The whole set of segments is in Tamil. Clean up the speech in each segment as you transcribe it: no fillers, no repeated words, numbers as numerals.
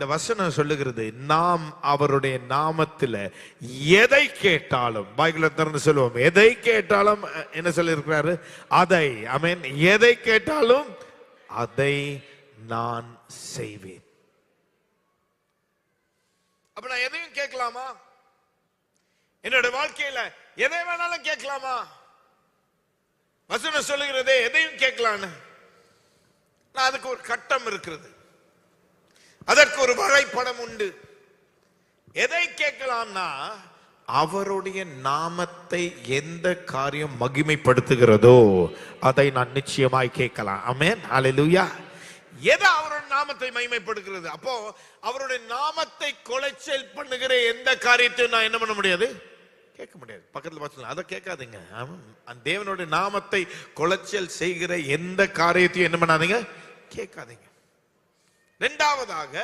இந்த வசனம் சொல்லுகிறது, நாம் அவருடைய நாமத்தில் எதை கேட்டாலும், பைபிளை திறந்து சொல்லுவோம், எதை கேட்டாலும் என்ன சொல்லி இருக்கிறாரு? அதை. ஆமென். எதை கேட்டாலும் அதை நான் செய்வேன். அப்ப நான் எதையும் கேட்கலாமா? என்னோட வாழ்க்கையில எதை வேணாலும் கேட்கலாமா? வசனம் சொல்லுகிறதே எதையும் கேட்கலான்னு. அதுக்கு ஒரு கட்டம் இருக்கிறது, அதற்கு ஒரு வரைபடம் உண்டு. எதை கேட்கலாம்னா, அவருடைய நாமத்தை எந்த காரியம் மகிமைப்படுத்துகிறதோ அதை நான் நிச்சயமாய் கேட்கலாம். ஆமென். ஹல்லேலூயா. எதை அவருடைய நாமத்தை மகிமைப்படுத்துகிறது? அப்போ அவருடைய நாமத்தை கொலைச்சல் பண்ணுகிற எந்த காரியத்தையும் நான் என்ன பண்ண முடியாது? கேட்க முடியாது. பக்கத்துல பார்த்து அதை கேட்காதீங்க. அந்த தேவனுடைய நாமத்தை கொலைச்சல் செய்கிற எந்த காரியத்தையும் என்ன பண்ணாதீங்க? கேட்காதீங்க. இரண்டாவதாக,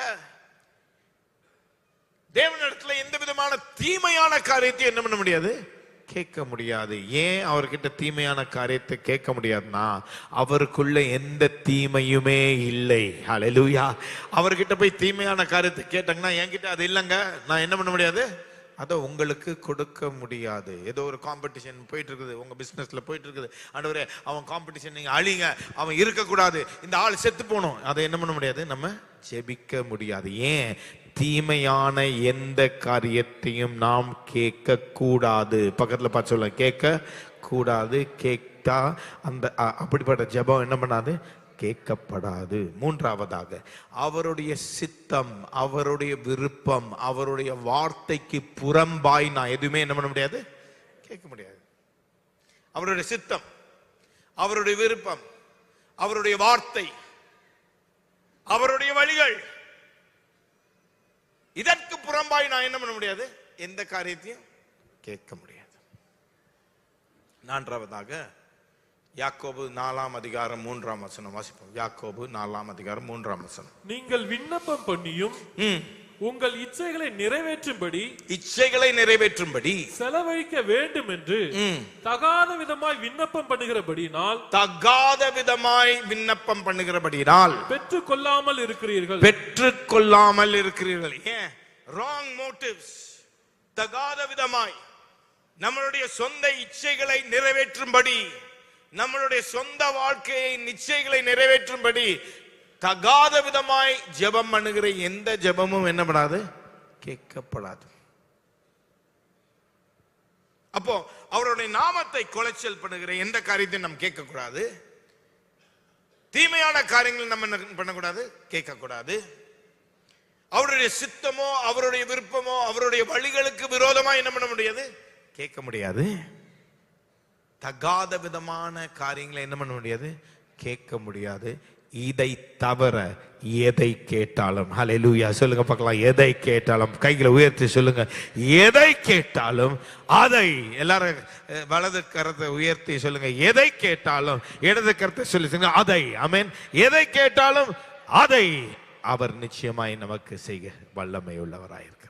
தேவனிடத்துல எந்த விதமான தீமையான காரியத்தையும் என்ன பண்ண முடியாது? கேட்க முடியாது. ஏன் அவர்கிட்ட தீமையான காரியத்தை கேட்க முடியாதுன்னா, அவருக்குள்ள எந்த தீமையுமே இல்லை. ஹல்லேலூயா. அவர்கிட்ட போய் தீமையான காரியத்தை கேட்டாங்கன்னா, என்கிட்ட அது இல்லைங்க, நான் என்ன பண்ண முடியாது? அதை உங்களுக்கு கொடுக்க முடியாது. ஏதோ ஒரு காம்படிஷன் போயிட்டு இருக்குது, உங்க பிசினஸ்ல போயிட்டு இருக்குது. ஆண்டவரே, அவன் காம்படிஷன் நீங்க அழிங்க, அவன் இருக்கக்கூடாது, இந்த ஆள் செத்து போகணும், அதை என்ன பண்ண முடியாது? நம்ம ஜெபிக்க முடியாது. ஏன்? தீமையான எந்த காரியத்தையும் நாம் கேட்க கூடாது. பக்கத்துல பார்த்து சொல்ல, கேட்க கூடாது. கேட்டா அந்த அப்படிப்பட்ட ஜெபம் என்ன பண்ணாது? கேட்கப்படாது. மூன்றாவதாக, அவருடைய சித்தம், அவருடைய விருப்பம், அவருடைய வார்த்தைக்கு புறம்பாய் நான் எதுவுமே என்ன பண்ண முடியாது? கேட்க முடியாது. அவருடைய சித்தம், அவருடைய விருப்பம், அவருடைய வார்த்தை, அவருடைய வழிகள், இதற்கு புறம்பாய் நான் என்ன பண்ண முடியாது? எந்த காரியத்தையும் கேட்க முடியாது. நான்காவதாக, யாக்கோபு 4:3 வாசிப்போம். யாக்கோபு 4:3. நீங்கள் விண்ணப்பம் பண்ணியும் உங்கள் இச்சைகளை நிறைவேற்றும்படி செலவழிக்க வேண்டும் என்று தகாத விதமாய் விண்ணப்பம் பண்ணுகிறபடினால் பெற்றுக்கொள்ளாமல் இருக்கிறீர்கள். ஏன்? Wrong motives. தகாத விதமாய் நம்மளுடைய சொந்த இச்சைகளை நிறைவேற்றும்படி, நம்மளுடைய சொந்த வாழ்க்கையை நிச்சயங்களை நிறைவேற்றும்படி தகாத விதமாய் ஜெபம் பண்ணுகிற எந்த ஜெபமும் என்ன பண்ணாது? கேட்கப்படாது. அப்போ அவருடைய நாமத்தை கொலைச்சல் பண்ணுகிற எந்த காரியத்தையும் நம்ம கேட்க கூடாது. தீமையான காரியங்கள் நம்ம என்ன பண்ணக்கூடாது? கேட்கக்கூடாது. அவருடைய சித்தமோ, அவருடைய விருப்பமோ, அவருடைய வழிகளுக்கு விரோதமா என்ன பண்ண முடியாது? கேட்க முடியாது. தகாத விதமான காரியங்களை என்ன பண்ண முடியாது? கேட்க முடியாது. இதை தவிர எதை கேட்டாலும், ஹல்லேலூயா சொல்லுங்க பார்க்கலாம், எதை கேட்டாலும் கைகளை உயர்த்தி சொல்லுங்க, எதை கேட்டாலும் அதை. எல்லாரும் வலது கரத்தை உயர்த்தி சொல்லுங்க, எதை கேட்டாலும். இடது கரத்தை சொல்லி சொல்லுங்க, அதை. ஆமென். எதை கேட்டாலும் அதை அவர் நிச்சயமாய் நமக்கு செய்ய வல்லமை உள்ளவராயிருக்கிறார்.